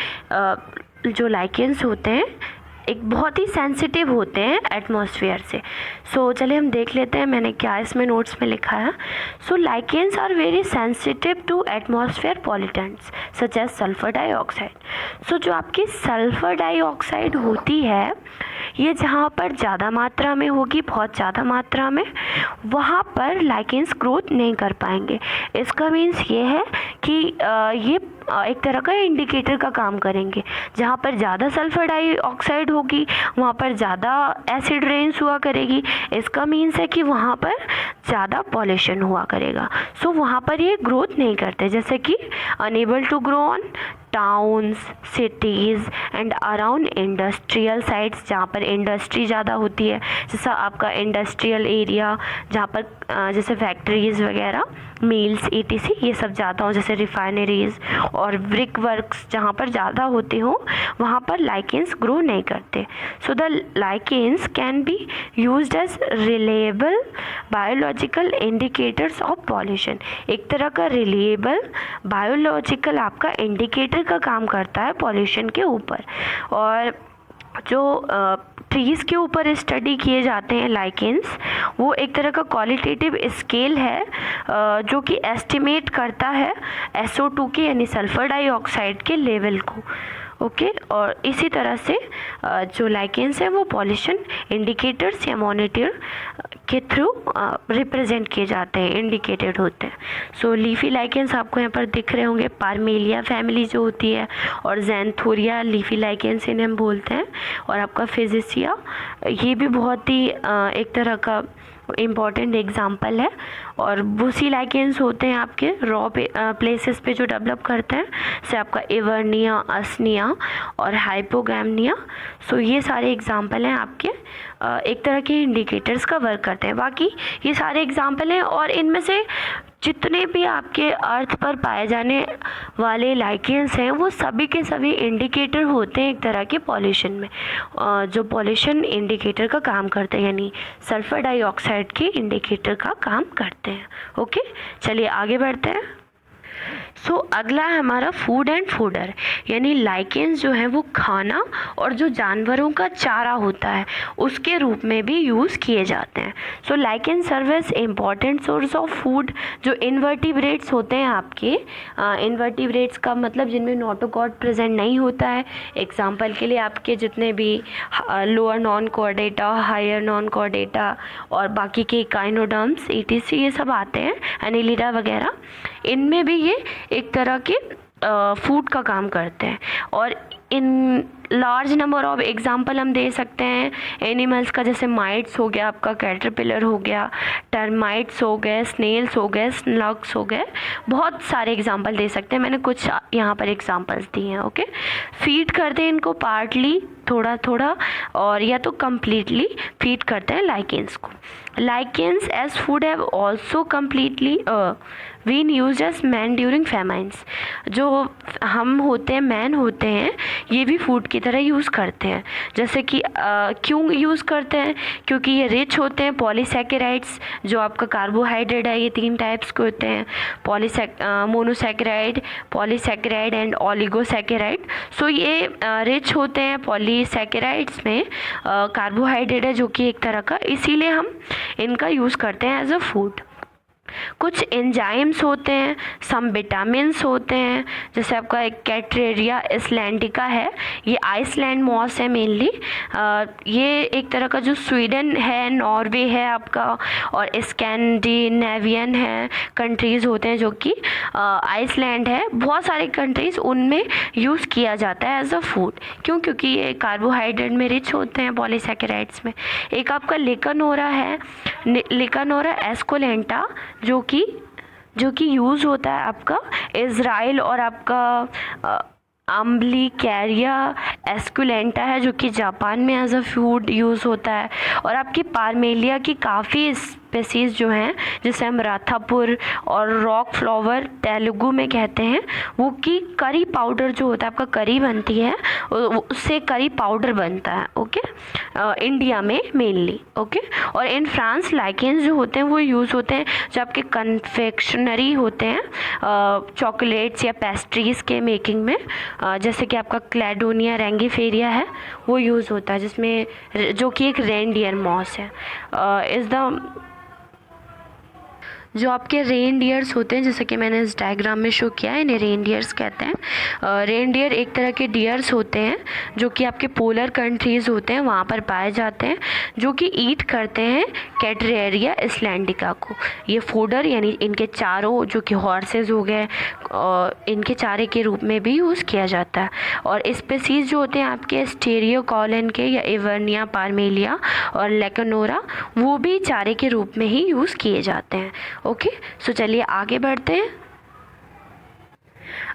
जो लाइकेंस होते हैं, एक बहुत ही सेंसिटिव होते हैं एटमॉस्फेयर से। सो चलिए हम देख लेते हैं मैंने क्या इसमें नोट्स में लिखा है। So lichens are very sensitive to atmosphere pollutants such as sulphur dioxide. So जो आपकी सल्फर डाइऑक्साइड होती है, ये जहाँ पर ज़्यादा मात्रा में होगी, बहुत ज़्यादा मात्रा में, वहाँ पर लाइकेंस ग्रोथ नहीं कर पाएंगे। इसका मीन्स ये है कि ये एक तरह का इंडिकेटर का काम करेंगे। जहाँ पर ज़्यादा सल्फर डाइऑक्साइड होगी वहाँ पर ज़्यादा एसिड रेन्स हुआ करेगी। इसका मीन्स है कि वहाँ पर ज़्यादा पॉल्यूशन हुआ करेगा। सो वहाँ पर ये ग्रोथ नहीं करते, जैसे कि enable to grow on towns, cities and around industrial sites, जहाँ पर इंडस्ट्री ज़्यादा होती है, जैसा आपका इंडस्ट्रियल एरिया जहाँ पर जैसे फैक्ट्रीज़ वगैरह, मिल्स ETC ये सब ज़्यादा हो, जैसे रिफाइनरीज़ और ब्रिक वर्क्स जहाँ पर ज़्यादा होते हो, वहाँ पर लाइकेंस ग्रो नहीं करते। So the lichens can be used as reliable biological indicators of pollution. एक तरह का रिलेएबल बायोलॉजिकल आपका इंडिकेटर का काम करता है पॉल्यूशन के ऊपर। और जो ट्रीज़ के ऊपर स्टडी किए जाते हैं लाइकेंस, वो एक तरह का क्वालिटेटिव स्केल है जो कि एस्टिमेट करता है SO2 के यानी सल्फर डाइऑक्साइड के लेवल को। ओके, और इसी तरह से जो लाइकेंस है वो पॉल्यूशन इंडिकेटर्स या मॉनिटर के थ्रू रिप्रेजेंट किए जाते हैं, इंडिकेटेड होते हैं। सो लीफी लाइकेंस आपको यहाँ पर दिख रहे होंगे, पार्मेलिया फैमिली जो होती है, और जैंथोरिया लीफी लाइकेंस इन्हें हम बोलते हैं, और आपका फिजिसिया ये भी बहुत ही एक तरह का इम्पॉर्टेंट एग्जाम्पल है। और बुसी लाइकेंस होते हैं आपके रॉ प्लेसेस पे जो डेवलप करते हैं, जैसे आपका एवर्निया, असनिया और हाइपोगैमनिया। सो ये सारे एग्जाम्पल हैं आपके एक तरह के इंडिकेटर्स का वर्क करते हैं। बाकी ये सारे एग्जाम्पल हैं, और इनमें से जितने भी आपके अर्थ पर पाए जाने वाले लाइकेंस हैं वो सभी के सभी इंडिकेटर होते हैं एक तरह के पॉल्यूशन में, जो पॉल्यूशन इंडिकेटर का काम करते हैं, यानी सल्फर डाइऑक्साइड के इंडिकेटर का काम करते हैं। ओके, चलिए आगे बढ़ते हैं। अगला है हमारा फूड एंड फूडर, यानी लाइकेंस जो है वो खाना और जो जानवरों का चारा होता है उसके रूप में भी यूज़ किए जाते हैं। Lichens serve as important source of food. जो इनवर्टिब्रेट्स होते हैं आपके, इनवर्टिब्रेट्स का मतलब जिनमें नोटोकॉर्ड प्रेजेंट नहीं होता है, एग्जाम्पल के लिए आपके जितने भी lower non chordata, higher non chordata और बाकी के काइनोडर्म्स ETC ये सब आते हैं, एनिलिडा वगैरह, इनमें भी ये एक तरह के फूड का काम करते हैं। और in large number of example हम दे सकते हैं एनिमल्स का, जैसे माइट्स हो गया, आपका कैटरपिलर हो गया, टर्माइट्स हो गए, स्नेल्स हो गए, स्नग्स हो गए, बहुत सारे एग्जाम्पल दे सकते हैं। मैंने कुछ यहाँ पर एग्जाम्पल्स दिए हैं। ओके, फीड करते हैं इनको पार्टली, थोड़ा थोड़ा, और या तो कम्प्लीटली फीड करते हैं लाइकेंस को। Lichens as food have also completely been used as man during famines. जो हम होते हैं, मैन होते हैं, ये भी फूड की तरह यूज़ करते हैं। जैसे कि क्यों यूज़ करते हैं? क्योंकि ये रिच होते हैं पॉलीसैकेराइड्स, जो आपका कार्बोहाइड्रेट है, ये 3 टाइप्स के होते हैं, मोनोसैकेराइड, पॉलीसैकेराइड एंड ओलिगोसैकेराइड। ये रिच होते हैं पॉलीसैकेराइड्स में, कार्बोहाइड्रेट है जो कि एक तरह का, इसीलिए हम इनका यूज़ करते हैं एज अ फूड। कुछ एंजाइम्स होते हैं, सम विटामिन्स होते हैं, जैसे आपका एक कैटरेरिया आइसलैंडिका है, ये आइसलैंड मॉस है मेनली। ये एक तरह का जो स्वीडन है, नॉर्वे है आपका, और स्कैंडिनेवियन है कंट्रीज़ होते हैं, जो कि आइसलैंड है, बहुत सारे कंट्रीज़, उनमें यूज़ किया जाता है एज अ फूड। क्यों? क्योंकि ये कार्बोहाइड्रेट में रिच होते हैं पॉलीसैकेराइड्स में। एक आपका लेकानोरा है, लेकानोरा एस्कुलेंटा, जो कि यूज़ होता है आपका इज़राइल, और आपका अम्बिलिकेरिया एस्कुलेंटा है जो कि जापान में एज अ फूड यूज़ होता है। और आपकी पार्मेलिया की काफ़ी स्पेसीज़ जो हैं, जिसे हम राथापुर और रॉक फ्लावर तेलुगु में कहते हैं, वो की करी पाउडर जो होता है, आपका करी बनती है, उससे करी पाउडर बनता है। ओके, इंडिया में मेनली। ओके, और इन फ्रांस लाइकेंस जो होते हैं वो यूज़ होते हैं जो आपके कन्फेक्शनरी होते हैं, चॉकलेट्स या पेस्ट्रीज़ के मेकिंग में, जैसे कि आपका क्लेडोनिया रैंगीफेरिया है, वो यूज़ होता है, जिसमें जो कि एक रेनडियर मॉस है। इज़ द जो आपके रेनडियर्स होते हैं, जैसे कि मैंने इस डायग्राम में शो किया है, इन्हें रेनडियर्स कहते हैं। रेनडियर एक तरह के डियर्स होते हैं जो कि आपके पोलर कंट्रीज़ होते हैं, वहाँ पर पाए जाते हैं, जो कि ईट करते हैं कैटरेरिया आइसलैंडिका को। ये फूडर यानी इनके चारों, जो कि हॉर्सेस हो गए, इनके चारे के रूप में भी यूज़ किया जाता है। और स्पेसीज़ जो होते हैं आपके स्टेरियोकॉलन के, या एवर्निया, पार्मेलिया और लेकानोरा, वो भी चारे के रूप में ही यूज़ किए जाते हैं। ओके, चलिए आगे बढ़ते हैं।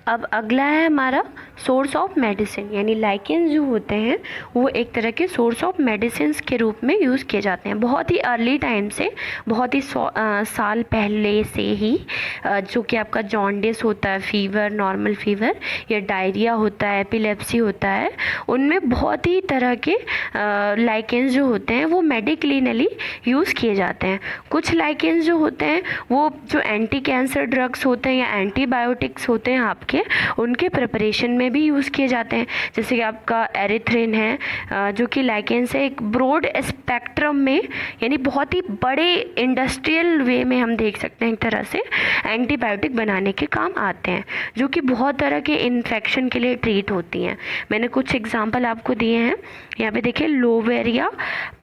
अब अगला है हमारा सोर्स ऑफ मेडिसिन, यानी लाइकेंस जो होते हैं वो एक तरह के सोर्स ऑफ मेडिसिन के रूप में यूज़ किए जाते हैं। बहुत ही अर्ली टाइम से, बहुत ही साल पहले से ही, जो कि आपका जॉन्डिस होता है, फीवर, नॉर्मल फीवर, या डायरिया होता है, एपिलेप्सी होता है, उनमें बहुत ही तरह के लाइकेंस जो होते हैं वो मेडिक्लिनली यूज़ किए जाते हैं। कुछ लाइकेंस जो होते हैं वो जो एंटी कैंसर ड्रग्स होते हैं या एंटीबायोटिक्स होते हैं आपके, उनके प्रिपरेशन में भी यूज़ किए जाते हैं। जैसे कि आपका एरिथ्रिन है, जो कि लाइकेंस है, एक ब्रॉड स्पेक्ट्रम में, यानी बहुत ही बड़े इंडस्ट्रियल वे में हम देख सकते हैं, एक तरह से एंटीबायोटिक बनाने के काम आते हैं, जो कि बहुत तरह के इन्फेक्शन के लिए ट्रीट होती हैं। मैंने कुछ एग्जांपल आपको दिए हैं यहाँ पे, देखिए, लोवेरिया,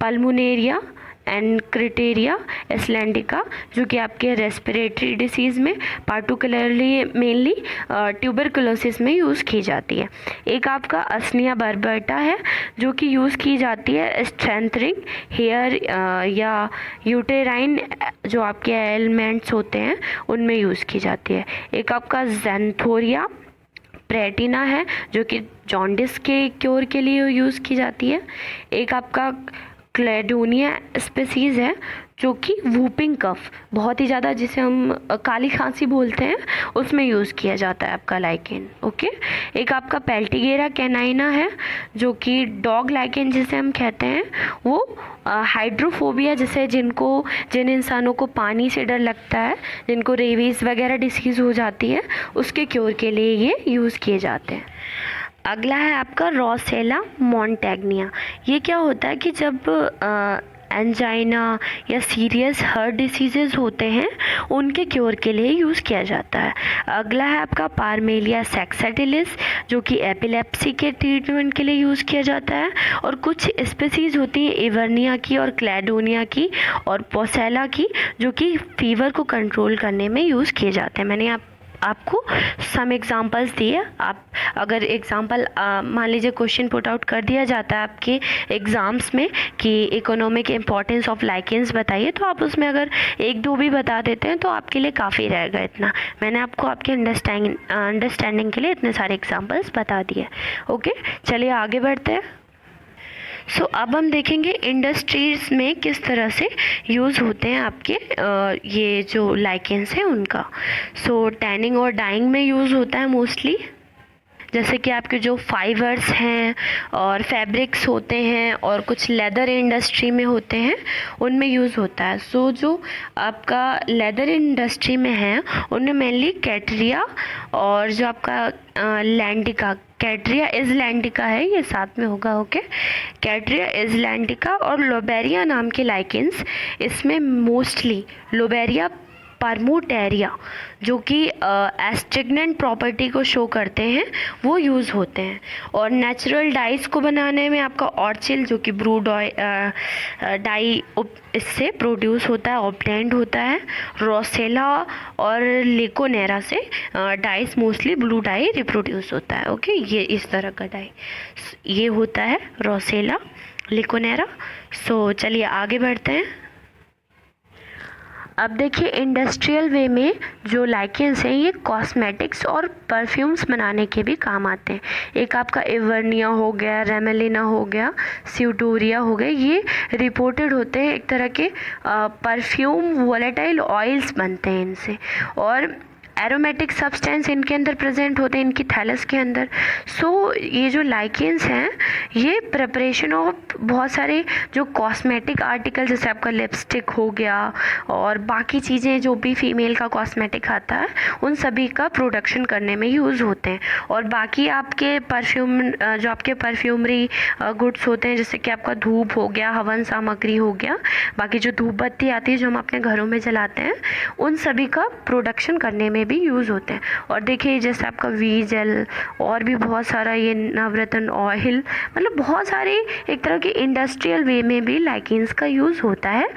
पल्मोनेरिया एंड क्रिटेरिया आइसलैंडिका, जो कि आपके रेस्पिरेटरी डिसीज़ में, पार्टिकुलरली मेनली ट्यूबरकुलोसिस में यूज़ की जाती है। एक आपका असनिया बर्बर्टा है, जो कि यूज़ की जाती है स्ट्रेंथनिंग हेयर या यूटेराइन, जो आपके एलिमेंट्स होते हैं उनमें यूज़ की जाती है। एक आपका ज़ैंथोरिया प्रेटिना है, जो कि जॉन्डिस के क्योर के लिए यूज़ की जाती है। एक आपका क्लेडोनिया स्पीसीज़ है, जो कि वूपिंग कफ, बहुत ही ज़्यादा जिसे हम काली खांसी बोलते हैं, उसमें यूज़ किया जाता है आपका लाइकेन। ओके, एक आपका पेल्टिगेरा कैनाइना है जो कि डॉग लाइकेन जिसे हम कहते हैं, वो हाइड्रोफोबिया जैसे जिन इंसानों को पानी से डर लगता है, जिनको रेबीज़ वगैरह डिसीज़ हो जाती है, उसके क्योर के लिए ये यूज़ किए जाते हैं। अगला है आपका रोसेला मॉन्टेग्निया। ये क्या होता है कि जब एंजाइना या सीरियस हार्ट डिसीजेज़ होते हैं, उनके क्योर के लिए यूज़ किया जाता है। अगला है आपका पार्मेलिया सैक्सेटिलिस, जो कि एपिलेप्सी के ट्रीटमेंट के लिए यूज़ किया जाता है। और कुछ स्पीसीज़ होती हैं एवर्निया की और क्लैडोनिया की और पोसेला की, जो कि फीवर को कंट्रोल करने में यूज़ किए जाते हैं। मैंने आपको सम एग्जांपल्स दिए। आप अगर एग्जांपल मान लीजिए क्वेश्चन पुट आउट कर दिया जाता है आपके एग्ज़ाम्स में कि इकोनॉमिक इम्पोर्टेंस ऑफ लाइकेंस बताइए, तो आप उसमें अगर एक दो भी बता देते हैं तो आपके लिए काफ़ी रहेगा। इतना मैंने आपको आपके अंडरस्टैंडिंग के लिए इतने सारे एग्जांपल्स बता दिए। ओके, चलिए आगे बढ़ते हैं। अब हम देखेंगे इंडस्ट्रीज़ में किस तरह से यूज़ होते हैं आपके ये जो लाइकेंस हैं उनका। टैनिंग और डाइंग में यूज़ होता है मोस्टली, जैसे कि आपके जो फाइबर्स हैं और फैब्रिक्स होते हैं और कुछ लेदर इंडस्ट्री में होते हैं, उनमें यूज़ होता है। जो आपका लेदर इंडस्ट्री में है उनमें मेनली कैटरिया और जो आपका लैंडिका, कैटरिया इज़लैंडिका है, ये साथ में होगा। ओके, कैटरिया इज़लैंडिका और लोबेरिया नाम के लाइकेंस, इसमें मोस्टली लोबेरिया परमोटेरिया जो कि एस्ट्रिग्नेंट प्रॉपर्टी को शो करते हैं, वो यूज़ होते हैं। और नेचुरल डाइस को बनाने में आपका ऑर्चिल जो कि ब्रू डाई इससे प्रोड्यूस होता है, ऑब्टेंड होता है। रोसेला और लिकोनेरा से dice mostly blue die reproduce होता है। ओके, ये इस तरह का डाई ये होता है रोसेला, लिकोनेरा। चलिए आगे बढ़ते हैं। अब देखिए इंडस्ट्रियल वे में जो लाइकेंस हैं ये कॉस्मेटिक्स और परफ्यूम्स बनाने के भी काम आते हैं। एक आपका एवर्निया हो गया, रेमेलिना हो गया, स्यूटोरिया हो गया, ये रिपोर्टेड होते हैं एक तरह के परफ्यूम वोलेटाइल ऑयल्स बनते हैं इनसे, और एरोमेटिक सब्सटेंस इनके अंदर प्रेजेंट होते हैं, इनकी थैलस के अंदर। ये जो लाइकेंस हैं ये प्रिपरेशन ऑफ बहुत सारे जो कॉस्मेटिक आर्टिकल, जैसे आपका लिपस्टिक हो गया और बाकी चीज़ें जो भी फीमेल का कॉस्मेटिक आता है, उन सभी का प्रोडक्शन करने में यूज़ होते हैं। और बाकी आपके परफ्यूम जो आपके परफ्यूमरी गुड्स होते हैं, जैसे कि आपका धूप हो गया, हवन सामग्री हो गया, बाकी जो धूप बत्ती आती है जो हम अपने घरों में जलाते हैं, उन सभी का प्रोडक्शन करने में भी यूज़ होते हैं। और देखिए जैसे आपका वी जेल और भी बहुत सारा, ये नवरत्न ऑयल, मतलब बहुत सारे एक तरह के इंडस्ट्रियल वे में भी लाइकेंस का यूज़ होता है।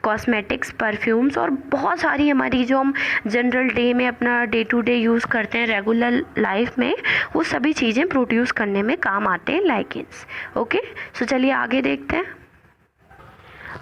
कॉस्मेटिक्स, परफ्यूम्स और बहुत सारी हमारी जो हम जनरल डे में अपना डे टू डे यूज़ करते हैं रेगुलर लाइफ में, वो सभी चीज़ें प्रोड्यूस करने में काम आते हैं लाइकेंस। ओके, चलिए आगे देखते हैं।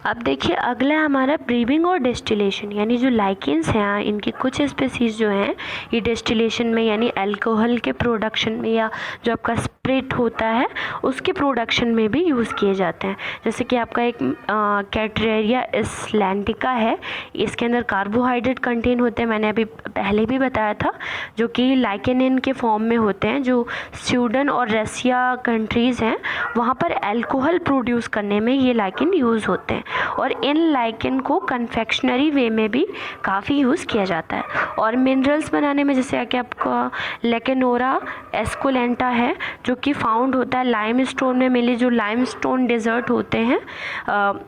अब देखिए अगला है हमारा ब्रीविंग और डिस्टिलेशन, यानी जो लाइकेंस हैं इनकी कुछ स्पीसीज़ जो हैं ये डिस्टिलेशन में यानी अल्कोहल के प्रोडक्शन में, या जो आपका स्प्रिट होता है उसके प्रोडक्शन में भी यूज़ किए जाते हैं। जैसे कि आपका एक कैटरेरिया इस्लैंडिका है, इसके अंदर कार्बोहाइड्रेट कंटेन होते हैं, मैंने अभी पहले भी बताया था, जो कि लाइकेनिन के फॉर्म में होते हैं। जो स्वीडन और रसिया कंट्रीज़ हैं वहाँ पर अल्कोहल प्रोड्यूस करने में ये लाइकेन यूज़ होते हैं, और इन लाइकेन को कन्फेक्शनरी वे में भी काफ़ी यूज़ किया जाता है। और मिनरल्स बनाने में जैसे कि आपका लेकेनोरा एस्कुलेंटा है, जो कि फाउंड होता है लाइमस्टोन में, मिली जो लाइमस्टोन डेजर्ट होते हैं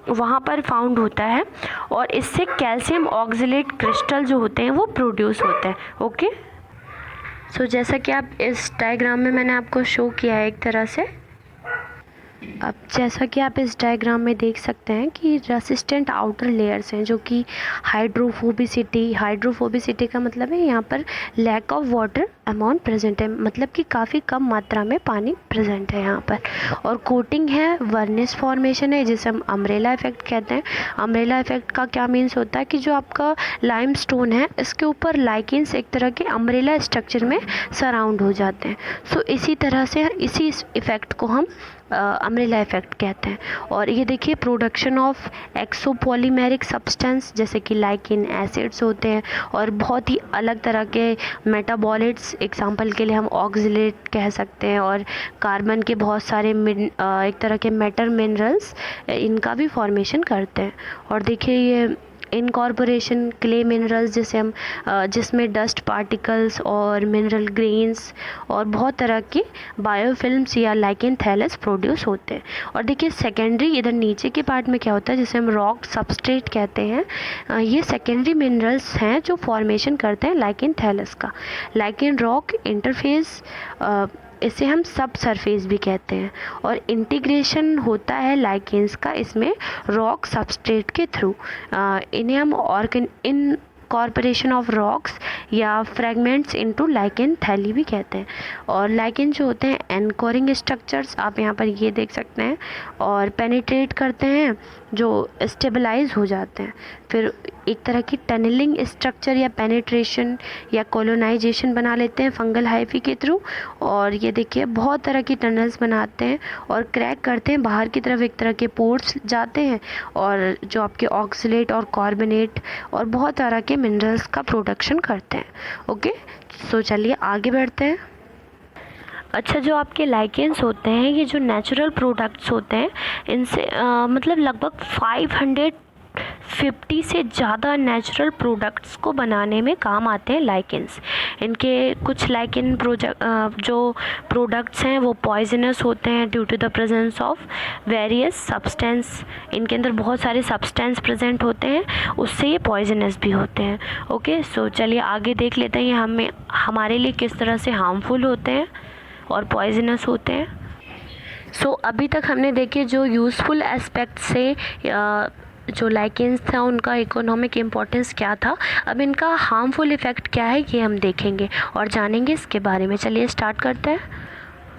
वहाँ पर फाउंड होता है, और इससे कैल्शियम ऑक्सलेट क्रिस्टल जो होते हैं वो प्रोड्यूस होते हैं। ओके, जैसा कि आप इस डायग्राम में मैंने आपको शो किया है एक तरह से, अब जैसा कि आप इस डायग्राम में देख सकते हैं कि रेसिस्टेंट आउटर लेयर्स हैं, जो कि हाइड्रोफोबिसिटी का मतलब है यहाँ पर lack of water amount present है, मतलब कि काफ़ी कम मात्रा में पानी प्रेजेंट है यहाँ पर। और कोटिंग है, वर्निश फॉर्मेशन है जिसे हम अम्ब्रेला इफेक्ट कहते हैं। अम्ब्रेला इफेक्ट का क्या मीन्स होता है कि जो आपका लाइमस्टोन है इसके ऊपर लाइकेंस एक तरह के अम्ब्रेला स्ट्रक्चर में सराउंड हो जाते हैं। सो इसी तरह से इसी इफेक्ट को हम अम्ब्रेला इफेक्ट कहते हैं। और ये देखिए, प्रोडक्शन ऑफ एक्सोपॉलीमेरिक सब्सटेंस जैसे कि लाइकिन एसिड्स होते हैं और बहुत ही अलग तरह के मेटाबॉलिट्स, एग्जांपल के लिए हम ऑक्सलेट कह सकते हैं, और कार्बन के बहुत सारे एक तरह के मेटल मिनरल्स इनका भी फॉर्मेशन करते हैं। और देखिए ये इनकॉर्पोरेशन क्ले मिनरल्स जिसे हम जिसमें डस्ट पार्टिकल्स और मिनरल ग्रेन्स और बहुत तरह की बायोफिल्म्स या लाइकेन थैलस प्रोड्यूस होते हैं। और देखिए सेकेंडरी, इधर नीचे के पार्ट में क्या होता है जिसे हम रॉक सबस्ट्रेट कहते हैं। ये सेकेंडरी मिनरल्स हैं जो फॉर्मेशन करते हैं लाइकेन थैलस का। लाइकेन रॉक इंटरफेस, इसे हम सब सरफेस भी कहते हैं, और इंटीग्रेशन होता है लाइकेंस का इसमें रॉक सबस्ट्रेट के थ्रू। इन्हें हम इनकॉर्पोरेशन ऑफ रॉक्स या फ्रेगमेंट्स इनटू लाइकेन थैली भी कहते हैं। और लाइकेन जो होते हैं एनकोरिंग स्ट्रक्चर्स, आप यहाँ पर ये देख सकते हैं, और पेनिट्रेट करते हैं जो स्टेबलाइज हो जाते हैं। फिर एक तरह की टनलिंग स्ट्रक्चर या पेनिट्रेशन या कोलोनाइजेशन बना लेते हैं फंगल हाइफी के थ्रू। और ये देखिए बहुत तरह की टनल्स बनाते हैं और क्रैक करते हैं, बाहर की तरफ एक तरह के पोर्ट्स जाते हैं और जो आपके ऑक्सलेट और कार्बोनेट और बहुत तरह के मिनरल्स का प्रोडक्शन करते हैं। ओके, सो चलिए आगे बढ़ते हैं। अच्छा, जो आपके लाइकेंस होते हैं, ये जो नेचुरल प्रोडक्ट्स होते हैं, इनसे मतलब लगभग 550 से ज़्यादा नेचुरल प्रोडक्ट्स को बनाने में काम आते हैं लाइकेंस। इनके कुछ लाइकेन जो प्रोडक्ट्स हैं वो पॉइजनस होते हैं due to the presence of various substance. इनके अंदर बहुत सारे सब्सटेंस प्रेजेंट होते हैं, उससे ये पॉइजनस भी होते हैं। ओके, सो चलिए आगे देख लेते हैं ये हमारे लिए किस तरह से हार्मफुल होते हैं और पॉइजनस होते हैं। सो अभी तक हमने देखे जो यूज़फुल एस्पेक्ट से जो लाइकेंस था उनका इकोनॉमिक इम्पोर्टेंस क्या था। अब इनका हार्मफुल इफ़ेक्ट क्या है ये हम देखेंगे और जानेंगे इसके बारे में। चलिए स्टार्ट करते हैं।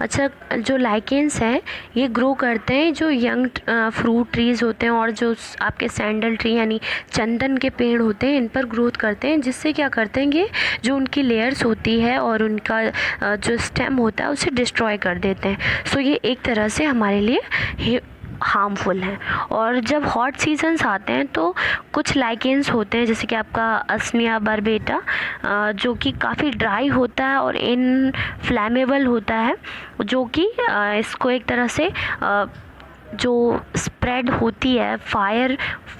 अच्छा, जो लाइकेंस हैं ये ग्रो करते हैं जो यंग फ्रूट ट्रीज़ होते हैं और जो आपके सैंडल ट्री यानी चंदन के पेड़ होते हैं इन पर ग्रोथ करते हैं, जिससे क्या करते हैं ये जो उनकी लेयर्स होती है और उनका जो स्टेम होता है उसे डिस्ट्रॉय कर देते हैं। सो ये एक तरह से हमारे लिए हार्मफुल है। और जब हॉट सीजन्स आते हैं तो कुछ लाइकेंस होते हैं जैसे कि आपका असनिया बरबेटा जो कि काफ़ी ड्राई होता है और इनफ्लैमेबल होता है, जो कि इसको एक तरह से जो स्प्रेड होती है, फायर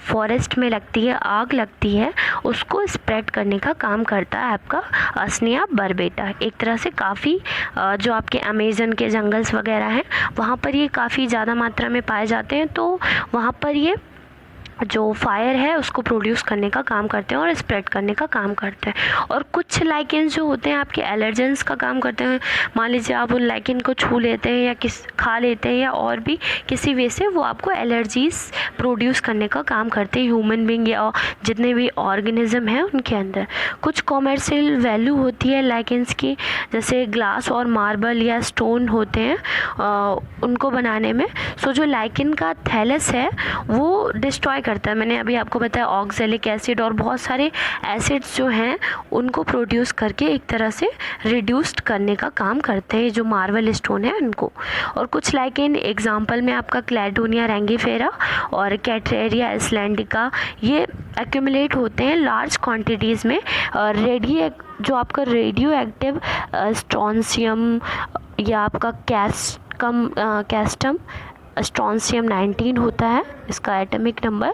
फॉरेस्ट में लगती है, आग लगती है, उसको स्प्रेड करने का काम करता है आपका असनिया बरबेटा। एक तरह से काफ़ी जो आपके अमेज़न के जंगल्स वगैरह हैं वहाँ पर ये काफ़ी ज़्यादा मात्रा में पाए जाते हैं, तो वहाँ पर ये जो फायर है उसको प्रोड्यूस करने का काम करते हैं और स्प्रेड करने का काम करते हैं। और कुछ लाइकेंस जो होते हैं आपके एलर्जेंस का काम करते हैं। मान लीजिए आप उन लाइकेन को छू लेते हैं या खा लेते हैं या और भी किसी वे से वो आपको एलर्जीज प्रोड्यूस करने का काम करते हैं ह्यूमन बींग या जितने भी ऑर्गेनिज्म हैं उनके अंदर। कुछ कॉमर्शियल वैल्यू होती है लाइकेंस की, जैसे ग्लास और मार्बल या स्टोन होते हैं उनको बनाने में। सो जो लाइकेन का थैलस है वो डिस्ट्रॉय करता है। मैंने अभी आपको बताया ऑक्सैलिक एसिड और बहुत सारे एसिड्स जो हैं उनको प्रोड्यूस करके एक तरह से रिड्यूस्ड करने का काम करते हैं जो मार्बल स्टोन है उनको। और कुछ लाइकेन एग्जांपल में आपका क्लैडोनिया रैंगीफेरा और कैटरेरिया आइसलैंडिका ये एक्यूमुलेट होते हैं लार्ज क्वांटिटीज़ में। जो आपका रेडियो एक्टिव स्ट्रॉन्शियम या आपका कैस्टम स्ट्रॉन्शियम 19 होता है इसका एटॉमिक नंबर।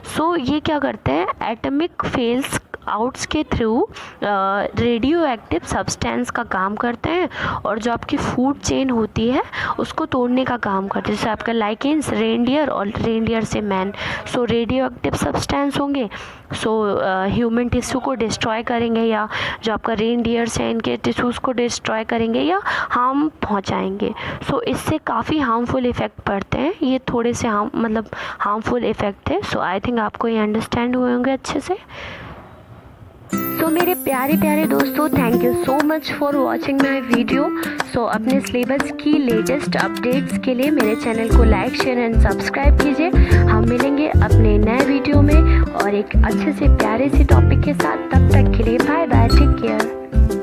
सो ये क्या करते हैं, एटॉमिक फेल्स आउट्स के थ्रू रेडियो एक्टिव सब्सटेंस का काम करते हैं और जो आपकी फूड चेन होती है उसको तोड़ने का काम करते हैं। जैसे आपका लाइकेंस रेनडियर और रेनडियर से मैन, सो रेडियो एक्टिव सब्सटेंस होंगे, सो ह्यूमन टिश्यू को डिस्ट्रॉय करेंगे या जो आपका रेनडियर्स हैं इनके टिश्यूज़ को डिस्ट्रॉय करेंगे या हार्म पहुंचाएंगे। सो इससे काफ़ी हार्मफुल इफ़ेक्ट पड़ते हैं। ये थोड़े से हार्मफुल इफ़ेक्ट थे। सो आई थिंक आपको ये अंडरस्टैंड हुए होंगे अच्छे से। तो मेरे प्यारे प्यारे दोस्तों, thank you so much for watching my video. So अपने सिलेबस की लेटेस्ट अपडेट्स के लिए मेरे चैनल को लाइक, शेयर एंड सब्सक्राइब कीजिए। हम मिलेंगे अपने नए वीडियो में और एक अच्छे से प्यारे से टॉपिक के साथ। तब तक के लिए बाय बाय, टेक केयर।